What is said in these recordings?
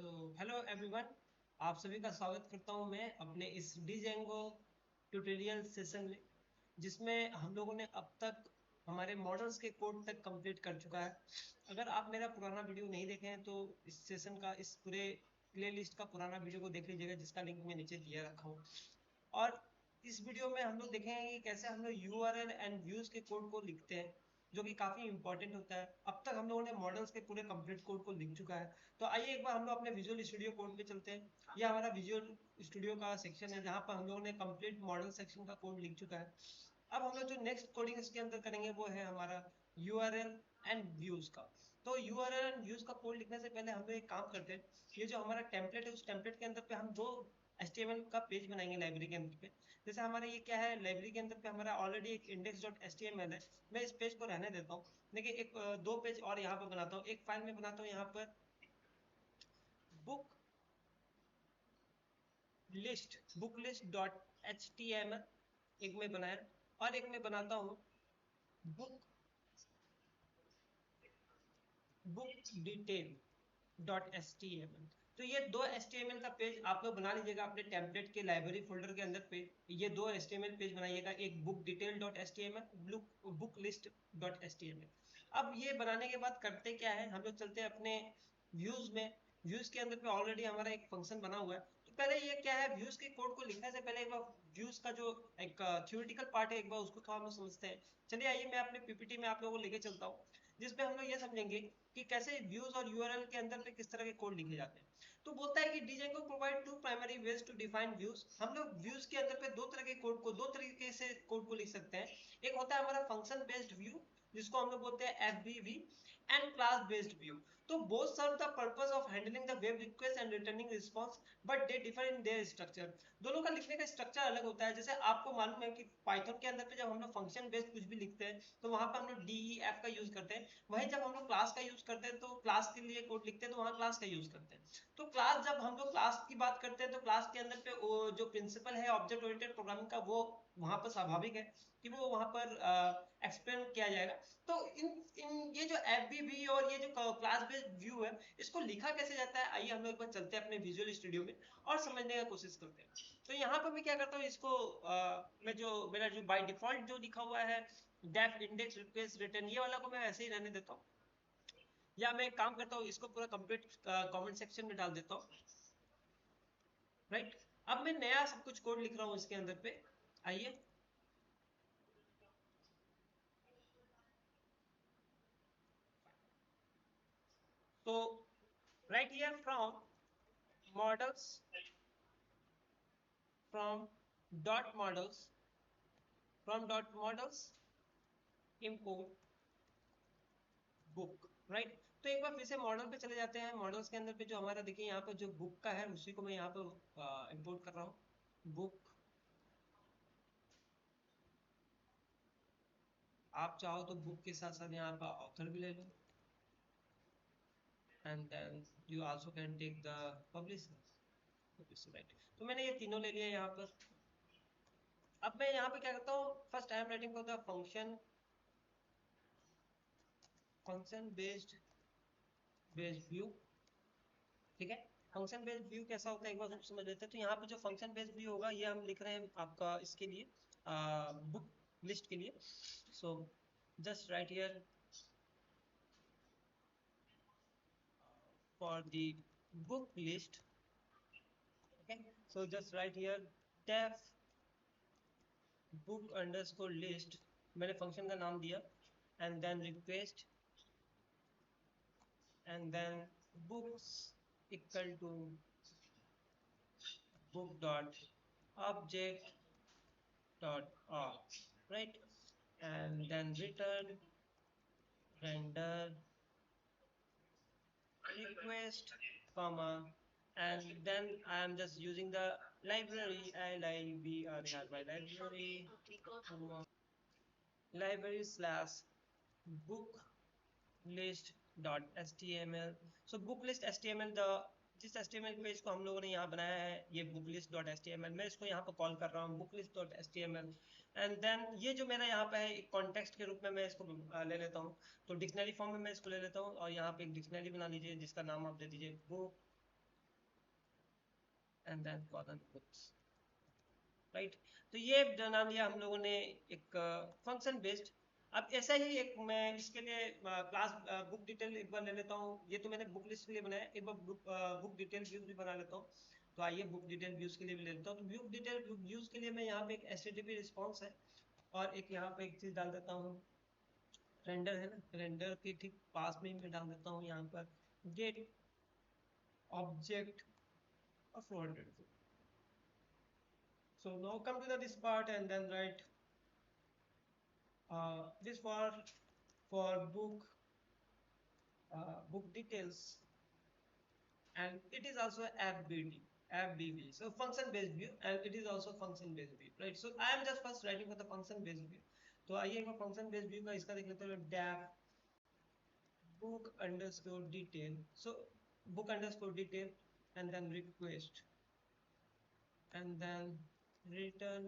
Hello everyone, आप सभी का स्वागत करता हूं मैं अपने इस डिजेंगो ट्यूटोरियल सेशन में, जिसमें हम लोगों ने अब तक हमारे मॉडल्स के कोड तक कंप्लीट कर चुका है। अगर आप मेरा पुराना वीडियो नहीं देखे हैं तो इस सेशन का, इस पूरे प्लेलिस्ट का पुराना वीडियो को देख लीजिएगा, जिसका लिंक मैं नीचे दिया रखा हूँ। और इस वीडियो में हम लोग देखेंगे कि कैसे हम लोग यूआरएल एंड व्यूज के कोड को लिखते हैं, जो कि काफी इंपॉर्टेंट होता है। अब तक हम लोगों ने मॉडल्स के पूरे कंप्लीट कोड को लिख चुका है। तो आइए एक बार हम लोग अपने विजुअल स्टूडियो कोड पे चलते हैं। यह हमारा विजुअल स्टूडियो का सेक्शन है, जहाँ पर हम लोगों ने कंप्लीट मॉडल सेक्शन का कोड लिख चुका है। अब हम लोग जो नेक्स्ट कोडिंग इसके अंदर करेंगे वो है हमारा यूआरएल एंड व्यूज का। तो यूआरएल एंड व्यूज का कोड लिखने से पहले हम लोग एक काम करते हैं। ये जो हमारा टेम्पलेट है, उस टेम्पलेट के अंदर पे हम दो HTML का पेज बनाएंगे लाइब्रेरी के अंदर पे। जैसे हमारा ये क्या है, लाइब्रेरी के अंदर पे हमारा ऑलरेडी एक index.html है। मैं इस पेज को रहने देता हूँ, लेकिन दो पेज और यहाँ पर बनाता हूँ। एक फाइल में बनाता हूँ यहाँ पर बुक लिस्ट डॉट HTML, एक में बनाया। और एक में बनाता हूँ book book detail dot HTML। तो ये दो HTML का पेज आप लोग बना लीजिएगा अपने टेम्पलेट के लाइब्रेरी फोल्डर के अंदर पे। ये दो HTML पेज बनाइएगा, एक book detail dot HTML, book list dot HTML। अब ये बनाने के बाद करते क्या है, हम लोग चलते हैं अपने व्यूज में। व्यूज के अंदर पे ऑलरेडी हमारा एक फंक्शन बना हुआ है। तो पहले ये क्या है, व्यूज के कोड को लिखने से पहले एक बार व्यूज का जो एक थ्योरेटिकल पार्ट है, एक बार उसको थोड़ा हम लोग समझते हैं। चलिए आइए मैं अपने पीपीटी में आप लोगों को लेके चलता हूँ, जिसपे हम लोग ये समझेंगे कि कैसे व्यूज और यूआरएल के अंदर पे किस तरह के कोड लिखे जाते हैं। तो बोलता है कि Django provide two primary ways to define views. हम लोग व्यूज के अंदर पे दो तरह के कोड को, दो तरीके से कोड को लिख सकते हैं। एक होता है हमारा फंक्शन बेस्ड व्यू, जिसको हम लोग बोलते हैं FBV, and class based view. तो both serve the purpose of handling the web request and returning response, but they differ in their structure. दोनों का लिखने का स्ट्रक्चर अलग होता है। जैसे आपको मालूम है कि पाइथन के अंदर पे जब हम लोग फंक्शन बेस्ड कुछ भी लिखते हैं तो वहां पर हम लोग DEF का यूज करते हैं। वहीं जब हम लोग क्लास का यूज करते हैं तो क्लास के लिए कोड लिखते हैं तो वहां क्लास का यूज करते हैं। तो क्लास, जब हम लोग क्लास की बात करते हैं तो क्लास के अंदर पे जो प्रिंसिपल है ऑब्जेक्ट ओरिएंटेड प्रोग्रामिंग का, वो वहां पर स्वाभाविक है कि वो वहां पर एक्सप्लेन किया जाएगा। तो इन ये जो FBV और ये जो क्लास बेस्ड व्यू है, इसको लिखा कैसे जाता है, आइए हम लोग एक बार चलते हैं अपने विजुअल स्टूडियो में और समझने का कोशिश करते हैं। तो यहाँ पर मैं क्या करता हूँ, इसको मैं जो मेरा जो बाय डिफॉल्ट जो लिखा हुआ है डेफ इंडेक्स रिक्वेस्ट रिटर्न, ये वाला को मैं ऐसे ही रहने देता हूँ। या मैं एक काम करता हूँ, इसको पूरा कंप्लीट कमेंट सेक्शन में डाल देता हूँ। राइट, अब मैं नया सब कुछ कोड लिख रहा हूँ इसके अंदर पे। आइए, तो right here models from dot models import book. Right, तो एक बार फिर से मॉडल पे चले जाते हैं। मॉडल्स के अंदर पे जो हमारा, देखिए यहाँ पर जो बुक का है उसी को मैं यहाँ पर इंपोर्ट कर रहा हूँ, बुक। आप चाहो तो बुक के साथ साथ यहाँ पर ऑथर भी ले लो, and then you also can take the publisher. Right, तो मैंने ये तीनों ले लिया यहाँ पर। अब मैं यहाँ पे क्या करता हूँ, first I am writing for the function based view. ठीक है, फंक्शन बेस्ड व्यू कैसा होता है एक बार हम समझ लेते हैं। तो यहाँ पे जो फंक्शन बेस्ड व्यू होगा, ये हम लिख रहे हैं आपका इसके लिए, बुक लिस्ट के लिए। So just write here for the book list. Okay, so just write here def book underscore list, मैंने फंक्शन का नाम दिया, and then request, and then books equal to book dot object dot arg, right, and then return render request comma, and then I am just using the library LIBR, my library slash book list dot html। So book list html, the जिस HTML page को हम लोगों ने यहाँ बनाया है, ये book list dot HTML, मैं इसको यहाँ पर कॉल कर रहा हूँ book list dot HTML। And then ये जो मेरा यहाँ पे है, एक कॉन्टेक्स्ट के रूप में मैं इसको ले लेता हूँ। तो डिक्शनरी फॉर्म में मैं इसको ले लेता हूँ, और यहाँ पे एक डिक्शनरी बना लीजिए जिसका नाम आप दे दीजिए book and then colon books, right. तो ये बना लिया हम लोगों ने एक फंक्शन बेस्ड। अब ऐसा ही एक मैं इसके लिए क्लास बुक डिटेल एक बार ले लेता हूँ। ये तो मैंने बुक लिस्ट के लिए बनाया, एक बार बुक डिटेल व्यूज भी बना लेता हूँ। तो आइए बुक डिटेल व्यूज के लिए भी ले लेता हूँ। तो बुक डिटेल व्यूज के लिए मैं यहाँ पे एक एचटीटीपी रिस्पॉन्स है और एक यहाँ पे एक चीज डाल देता हूँ, रेंडर है ना, रेंडर के ठीक पास में ही मैं डाल देता हूँ यहाँ पर gate object of 400. So now come to this part and then write this for book details, and it is also FBV, so function based view, and it is also function based view, right? So I am just first writing for the function based view. तो आइए एक function based view का इसका देख लेते हैं, def book underscore detail, so book underscore detail and then request and then return,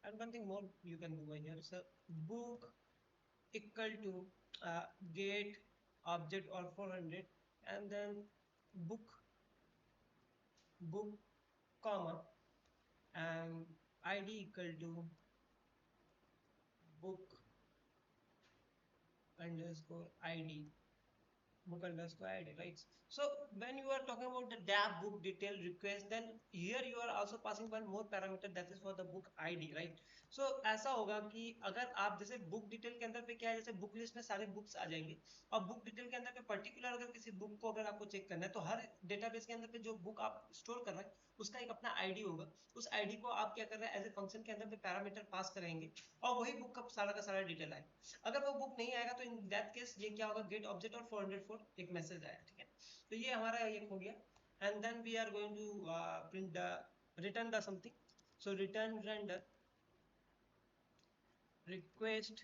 and one thing more you can do over here, so book equal to get object or 400 and then book comma and id equal to book underscore id, book underscore id, right? So when you are talking about the dap book detail request, then here you are also passing one more parameter, that is for the book id, right? So ऐसा होगा कि अगर आप जैसे book detail के अंदर पे क्या है, जैसे बुक लिस्ट में सारे बुक्स आ जाएंगे और बुक डिटेल के अंदर पे पर्टिकुलर अगर किसी बुक को अगर आपको चेक करना है तो हर डेटाबेस के अंदर पे जो बुक आप स्टोर कर रहे हैं उसका एक अपना आईडी होगा। उस आईडी को आप क्या कर रहे हैं, एज ए फंक्शन के अंदर पे पैरामीटर पास करेंगे और वही बुक का सारा डिटेल आएगा। अगर वो बुक नहीं आएगा तो इन दैट केस ये क्या होगा, गेट ऑब्जेक्ट और 404 एक मैसेज आया, ठीक है। तो ये हमारा ये हो गया and then we are going to print the return the something, so return render request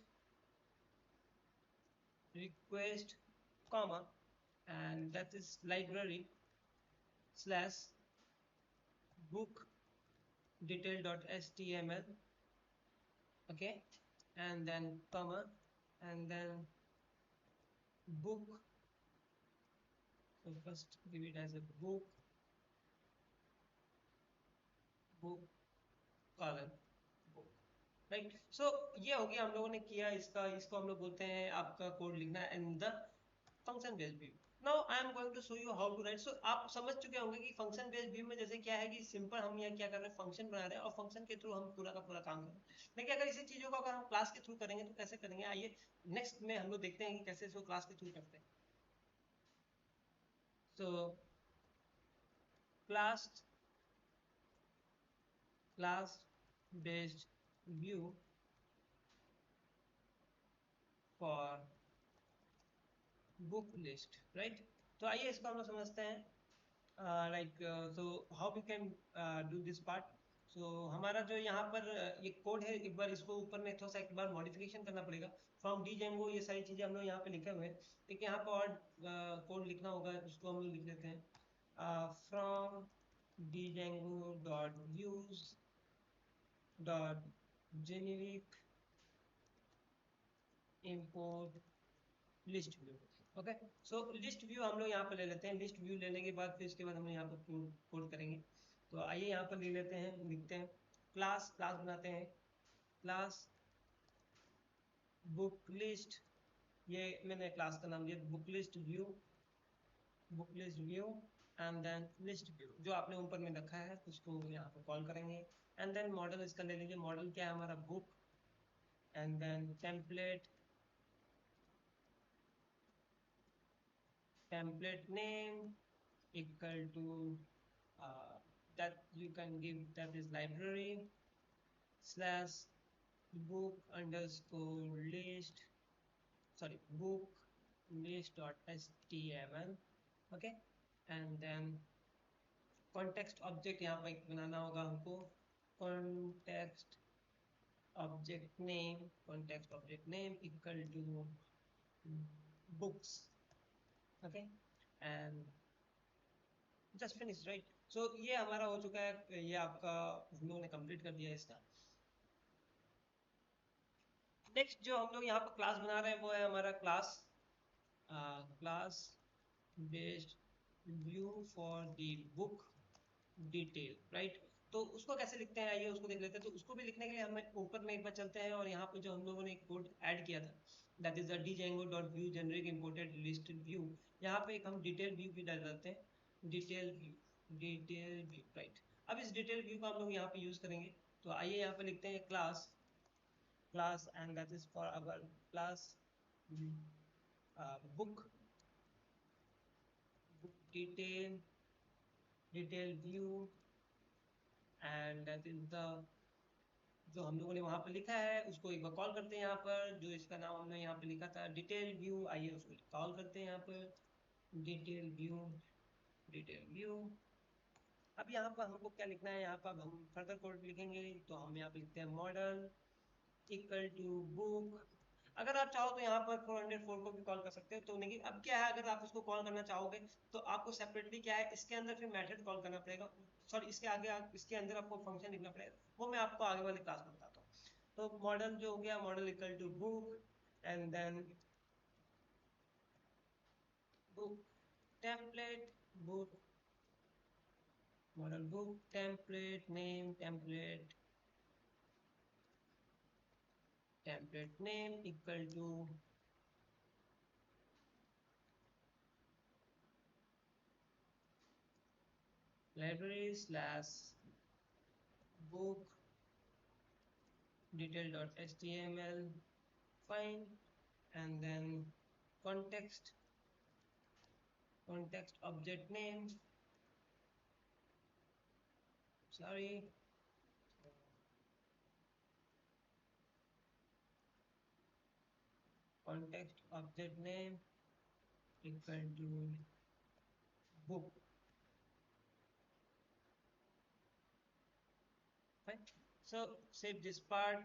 comma and that is library slash book detail.html, okay, and then comma and then book, so first give it as a book column book, right. So ये हो गया हम लोगों ने किया इसका, इसको हम लोग बोलते हैं आपका कोड लिखना है in the function based view. Now I am going to show you how to write. So आप समझ चुके होंगे कि फंक्शन बेस्ड व्यू में जैसे क्या है कि सिंपल हम यहाँ क्या कर रहे हैं, फंक्शन बना रहे हैं और फंक्शन के थ्रू हम पूरा का पूरा काम कर रहे हैं। लेकिन अगर इसी चीजों को अगर हम क्लास के थ्रू करेंगे तो कैसे करेंगे, आइए नेक्स्ट में हम लोग देखते हैं कि कैसे इसको क्लास के थ्रू करते हैं। So class based view for book list, right. तो आइए इसको हम लोग समझते हैं। Like so how we can do this part. So हमारा जो यहाँ पर ये कोड है, एक बार इसको ऊपर में थोड़ा सा एक बार मॉडिफिकेशन करना पड़ेगा। फ्रॉम Django ये सारी चीज़ें हम लोग यहाँ पे लिखे हुए हैं, लेकिन यहाँ पर और कोड लिखना होगा, उसको हम लोग लिख लेते हैं from Django dot views dot generic import list view, okay. So list view हम लोग यहाँ पर ले लेते हैं। लिस्ट व्यू लेने के बाद फिर इसके बाद हम यहाँ पर कोड करेंगे। तो आइए यहाँ पर ले लेते हैं, लिखते हैं क्लास बनाते हैं, क्लास बुक लिस्ट, ये मैंने क्लास का नाम दिया book list view and then list view जो आपने ऊपर में रखा है उसको यहाँ पर कॉल करेंगे। एंड देन मॉडल इसका ले लीजिए, मॉडल क्या है हमारा book, and then template name equal to that you can give, that is library slash book underscore list, sorry book list.html, okay, and then context object यहाँ पर बनाना होगा हमको, context object name equal to books, okay, and just finish, right. So ये हमारा हो चुका है, ये आपका हम लोगों ने कंप्लीट कर दिया है इसका। नेक्स्ट जो हम लोग यहाँ पर क्लास बना रहे हैं वो है हमारा class based view for the book detail, right. तो उसको कैसे लिखते हैं, आइए उसको देख लेते हैं। तो उसको भी लिखने के लिए हमें ऊपर में एक बार चलते हैं, और यहाँ पे जो हम लोगों ने एक कोड ऐड किया था, that is the django.view generic imported list view. यहाँ पे एक हम डिटेल व्यू भी डाल देते हैं, डिटेल व्यू, राइट। अब इस डिटेल व्यू को हम लोग यहाँ पे यूज करेंगे। तो आइए यहाँ पे लिखते हैं class and that is for our class book detail view, and that is the जो हम लोगों ने वहां पर लिखा है उसको एक बार कॉल करते हैं। यहाँ पर जो इसका नाम हमने यहाँ पे लिखा था डिटेल व्यू, आइए उसको कॉल करते हैं यहाँ पर डिटेल व्यू। अब यहाँ पर हमको क्या लिखना है, यहाँ पर अब हम फर्दर कोड लिखेंगे। तो हम यहाँ पे लिखते हैं मॉडल इक्वल टू बुक। अगर आप चाहो तो यहाँ पर 404 को भी कॉल कर सकते हो। तो लेकिन अब क्या है, अगर आप उसको कॉल करना चाहोगे तो आपको सेपरेटली क्या है, इसके अंदर फिर मेथड कॉल करना पड़ेगा। सॉरी, इसके आगे इसके अंदर आपको फंक्शन लिखना पड़ेगा, वो मैं आपको आगे वाले क्लास में बताता हूँ। तो मॉडल जो हो गया, model equal to book, and then book template, book model book template name, template name equal to library slash book detail.html, fine, and then context object name, sorry, context object name equal to book, fine. So save this part,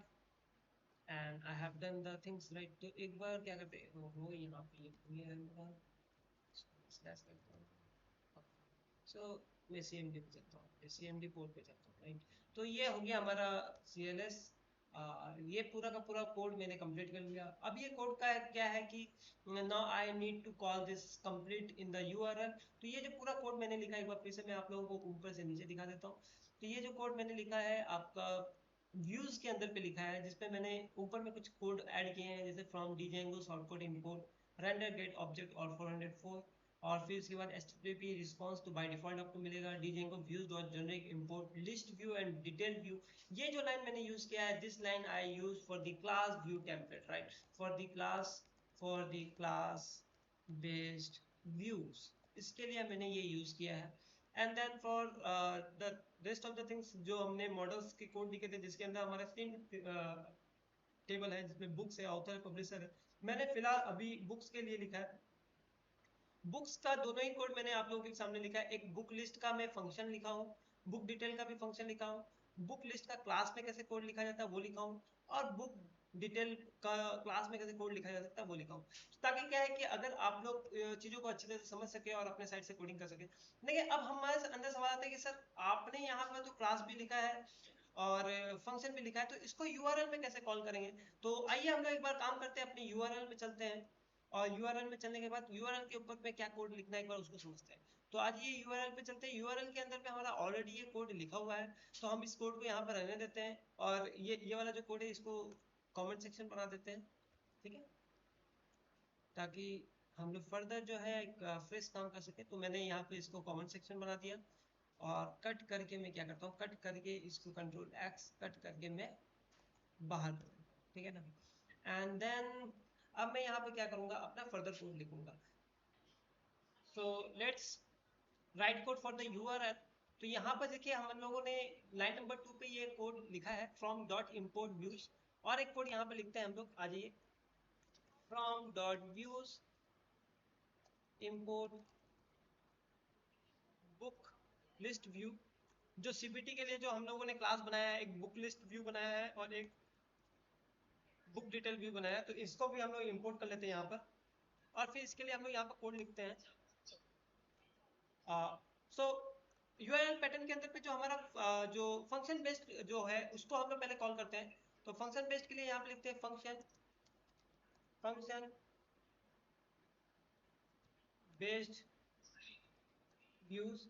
and I have done the things right. तो एक बार क्या करते हैं, वो यहाँ पे ये है स्लैश करता हूँ। सो मैं CMD पे चलता हूँ, CMD पोर्ट पे चलता हूँ, राइट। तो ये हो गया हमारा CLS। ये पूरा का पूरा कोड मैंने कंप्लीट कर लिया। अब ये कोड का क्या है कि now I need to call this complete in the URL। तो ये जो पूरा कोड मैंने लिखा है, एक बार फिर से मैं आप लोगों को ऊपर से नीचे दिखा देता हूँ। तो ये जो कोड मैंने लिखा है आपका व्यूज के अंदर पे लिखा है, जिसपे मैंने ऊपर में कुछ कोड ऐड किए हैं, जैसे from django shortcut import render get object और 404, और फिर उसके बाद HTTP रिस्पांस तो बाय डिफॉल्ट आपको मिलेगा django views dot generic import list view and detail view. ये जो लाइन मैंने यूज किया है, this line I use for the class view template, right, for the class based views, इसके लिए मैंने ये यूज किया है। And then for the rest of the things जो हमने मॉडल्स के कोड लिखे थे, जिसके अंदर हमारे 3 टेबल है, जिसमें बुक्स है, ऑथर है, पब्लिशर है। मैंने फिलहाल अभी बुक्स के लिए लिखा है। बुक्स का दोनों ही कोड मैंने आप लोगों के सामने लिखा है। एक बुक लिस्ट का मैं फंक्शन लिखा हूँ, बुक डिटेल का भी फंक्शन लिखा हूँ, बुक लिस्ट का क्लास में कैसे कोड लिखा जाता है वो लिखा हूँ, और बुक डिटेल का क्लास में कैसे कोड लिखा जा सकता है वो लिखा हूँ। ताकि क्या है कि अगर आप लोग चीजों को अच्छी तरह से समझ सके और अपने साइड से कोडिंग कर सके। देखिए, अब हमारे अंदर सवाल आता है कि सर आपने यहाँ पर तो क्लास भी लिखा है और फंक्शन भी लिखा है, तो इसको URL में कैसे कॉल करेंगे। तो आइए हम लोग एक बार काम करते हैं, अपनी URL में चलते हैं, और URL में चलने के बाद URL के ऊपर पे क्या कोड लिखना है एक बार उसको समझते हैं। तो आज ये URL पे चलते हैं। URL के अंदर पे हमारा ऑलरेडी ये कोड लिखा हुआ है, तो हम इस कोड को यहाँ पर रहने देते हैं, और ये वाला जो कोड है इसको कमेंट सेक्शन बना देते हैं, ठीक है, ताकि हम लोग फर्दर जो है एक फ्रेश काम कर सके। तो मैंने यहाँ पे इसको कमेंट सेक्शन बना दिया, और कट करके मैं क्या करता हूँ, कट करके इसको Ctrl+X कट करके मैं बाहर कर देता हूँ, ठीक है ना। एंड देन अब मैं यहाँ पे क्या करूँगा, अपना फर्दर कोड लिखूंगा। So let's write code for the URL। तो यहाँ पर देखिए हम लोगों ने लाइन नंबर 2 पे ये कोड लिखा है, फ्रॉम डॉट इम्पोर्ट व्यूज। और एक कोड यहाँ पे लिखते हैं हम लोग, आ जाइए, from dot views import book list view. जो CPT के लिए जो हम लोगों ने क्लास बनाया है, एक बुक लिस्ट व्यू बनाया है और एक बुक डिटेल व्यू बनाया है, तो इसको भी हम लोग इम्पोर्ट कर लेते हैं यहाँ पर। और फिर इसके लिए हम लोग यहाँ पर कोड लिखते हैं। सो URL पैटर्न के अंदर पे जो हमारा जो फंक्शन बेस्ड जो है उसको हम लोग पहले कॉल करते हैं। तो फंक्शन बेस्ड के लिए यहाँ पे लिखते हैं फंक्शन बेस्ड व्यूज,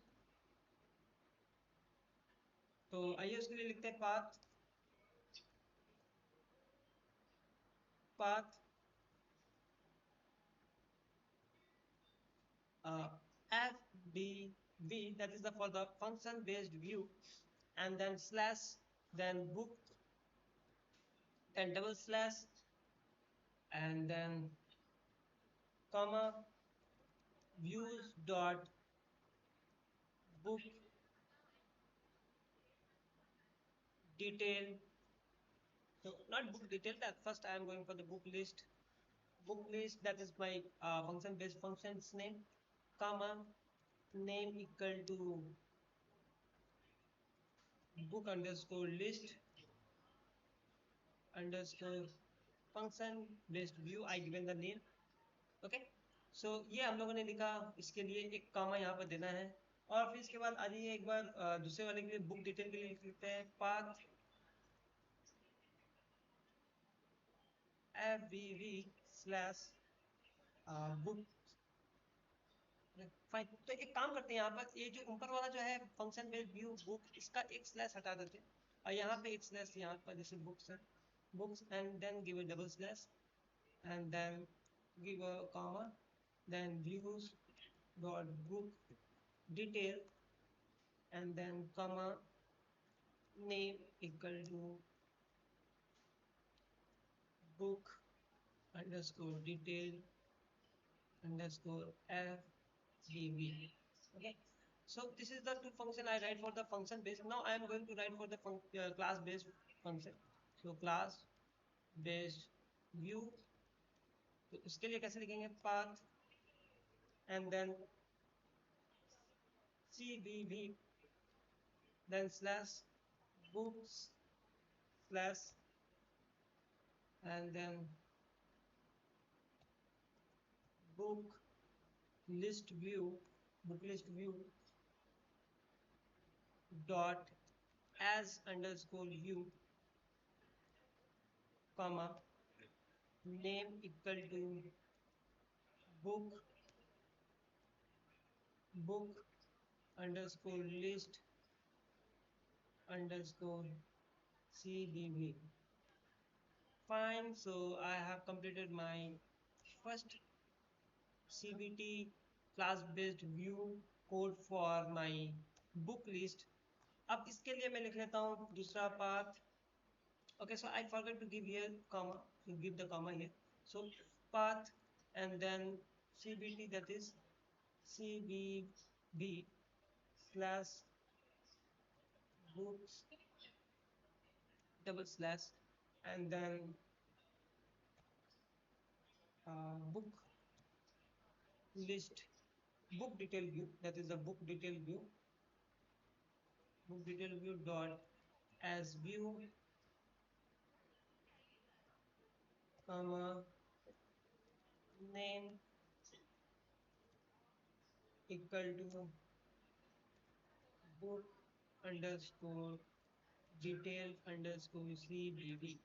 तो आइए उसके लिए लिखते हैं path path fdv, that is the for the function based view, and then slash, then book, then double slash, and then comma views dot book detail. So not book detail, that first I am going for the book list. Book list, that is my function based functions name, comma name equal to book underscore list underscore function based view, I given the name. Okay, so ये हम लोगों ने लिखा, इसके लिए एक comma यहाँ पर देना है। और फिर इसके बाद आ जाइए एक बार दूसरे वाले के लिए बुक डिटेल के लिए लिख लेते हैं path fvv slash book. Fine, तो एक काम करते हैं, यहाँ पर ये जो ऊपर वाला जो है फंक्शन बेस्ड व्यू बुक, इसका एक स्लैश हटा देते हैं और यहाँ पे एक स्लैश यहाँ पर जैसे बुक्स है, books and then give a double slash and then give a comma, then views dot book detail and then comma name equal to book underscore detail underscore fdv. Okay, so this is the two function I write for the function base. Now I am going to write for the class based function. So class based view, तो इसके लिए कैसे लिखेंगे, path and then cbv then slash books slash and then book list view, book list view dot as underscore view comma name equal to book underscore list underscore cdv. Fine, so I have completed my first cbt class based view code for my book list. अब इसके लिए मैं लिख लेता हूँ दूसरा path. Okay, so I forgot to give here comma, to give the comma here. So path and then cbt, that is cbb slash books double slash and then book list book detail view, that is the book detail view dot as view comma name equal to book underscore detail underscore cbb.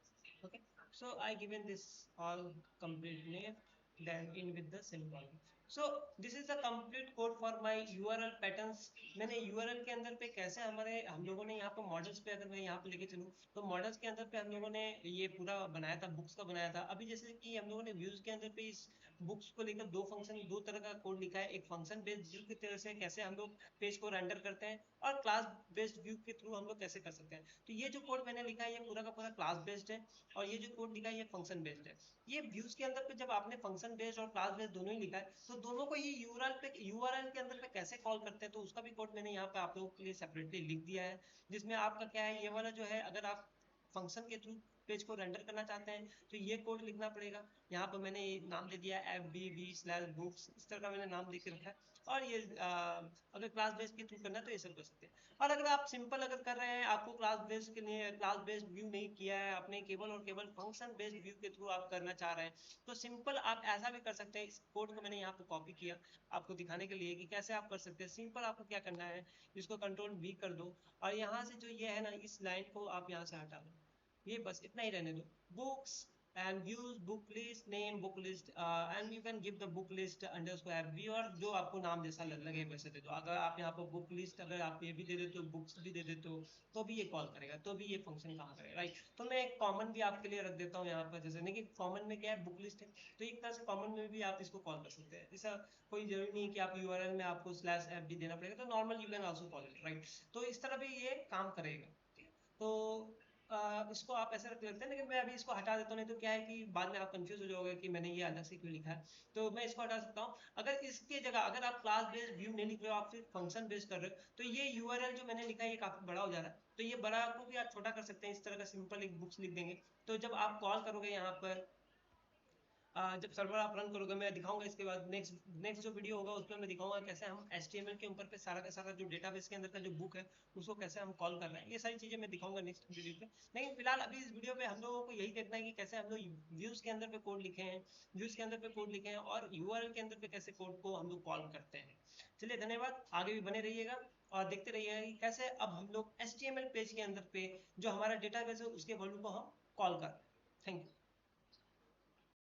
Okay, so I given this all complete name, then in with the semicolon. So this is the complete code for my url patterns. मैंने url के अंदर पे कैसे हम लोगों ने यहाँ पे मॉडल्स पे, अगर मैं यहाँ पे लेके चलूँ तो मॉडल्स के अंदर पे हम लोगों ने ये पूरा बनाया था, बुक्स का बनाया था। अभी जैसे कि हम लोगों ने व्यूज के अंदर पे इस बुक्स को लेकर दो तरह का कोड लिखा है, एक फंक्शन बेस्ड व्यू की तरह से कैसे हम लोग पेज को रेंडर करते हैं और क्लास बेस्ड व्यू के थ्रू हम लोग कैसे कर सकते हैं। तो ये जो कोड मैंने लिखा है ये पूरा का पूरा क्लास बेस्ड है और ये जो कोड लिखा है ये फंक्शन बेस्ड है। ये व्यूज के अंदर पे जब आपने फंक्शन बेस्ड और क्लास बेस्ड दोनों ही लिखा है तो दोनों को ये यूआरएल के अंदर पे कैसे कॉल करते हैं तो उसका भी कोड मैंने यहाँ पे आप लोगों के लिए सेपरेटली लिख दिया है, जिसमें आपका क्या है, ये वाला जो है अगर आप फंक्शन के थ्रू पेज को रेंडर करना चाहते हैं तो ये कोड लिखना पड़ेगा। यहाँ पर मैंने ये नाम दे दिया F B V slash books, इस तरह का मैंने नाम दे के रखा है। और ये अगर क्लास बेस्ड के थ्रू करना है तो ये सब कर सकते हैं। और अगर आप सिंपल अगर कर रहे हैं, आपको क्लास बेस्ड के लिए क्लास बेस्ड व्यू नहीं किया है, आपने केवल और केवल फंक्शन बेस्ड व्यू के थ्रू आप करना चाह रहे हैं तो सिंपल आप ऐसा भी कर सकते हैं। इस कोड को मैंने यहाँ पे कॉपी किया आपको दिखाने के लिए कि कैसे आप कर सकते हैं। सिंपल आपको क्या करना है, इसको कंट्रोल वी कर दो और यहाँ से जो ये है ना, इस लाइन को आप यहाँ से हटा दो, ये बस इतना ही रहने दो। Books and use book list name book list and you can give the book list underscore viewer, जो आपको नाम जैसा लगे वैसे दे दो। अगर आप यहाँ पर बुक लिस्ट अगर आप ये भी दे देते हो, बुक्स भी दे देते हो, तो भी ये कॉल करेगा, तो भी ये फंक्शन काम करेगा, राइट। तो मैं एक कॉमन भी आपके लिए रख देता हूँ यहाँ पर, जैसे नहीं कि कॉमन में क्या है, बुक लिस्ट है, तो एक तरह से कॉमन में भी आप इसको कॉल कर सकते हैं। ऐसा कोई जरूरी नहीं कि आप यूआरएल में आपको स्लैश एफ भी देना पड़ेगा, तो normal you can also call it, right. तो इस तरह भी ये काम करेगा, ठीक है। तो इसको आप ऐसे रख लेते हैं, लेकिन मैं अभी इसको हटा देता हूँ, नहीं तो क्या है कि बाद में आप कंफ्यूज हो जाओगे कि मैंने ये अलग से क्यों लिखा है। तो मैं इसको हटा सकता हूँ। अगर इसके जगह अगर आप क्लास बेस्ड व्यू नहीं लिख रहे हो, आप सिर्फ फंक्शन बेस्ड कर रहे हो, तो ये यूआरएल जो मैंने लिखा है ये काफी बड़ा हो जा रहा है, तो ये बड़ा को भी आप छोटा कर सकते हैं, इस तरह का सिंपल एक बुक्स लिख देंगे। तो जब आप कॉल करोगे यहाँ पर, जब सर्वर आप रन करोगे, मैं दिखाऊंगा इसके बाद नेक्स्ट जो वीडियो होगा उसमें मैं दिखाऊंगा कैसे हम HTML के ऊपर पे सारा का सारा जो डेटाबेस के अंदर का जो बुक है उसको कैसे हम कॉल कर रहे हैं, ये सारी चीजें मैं दिखाऊंगा नेक्स्ट वीडियो पे। लेकिन फिलहाल अभी इस वीडियो पे हम लोगों को यही देखना है कि कैसे हम लोग व्यूज के अंदर पे कोड लिखे हैं, व्यूज के अंदर पे कोड लिखे हैं, और यूआरएल के अंदर पे कैसे कोड को हम लोग कॉल करते हैं। चलिए धन्यवाद, आगे भी बने रहिएगा और देखते रहिएगा कि कैसे अब हम लोग HTML पेज के अंदर पे जो हमारा डेटाबेस है उसके वॉल्यूम को हम कॉल कर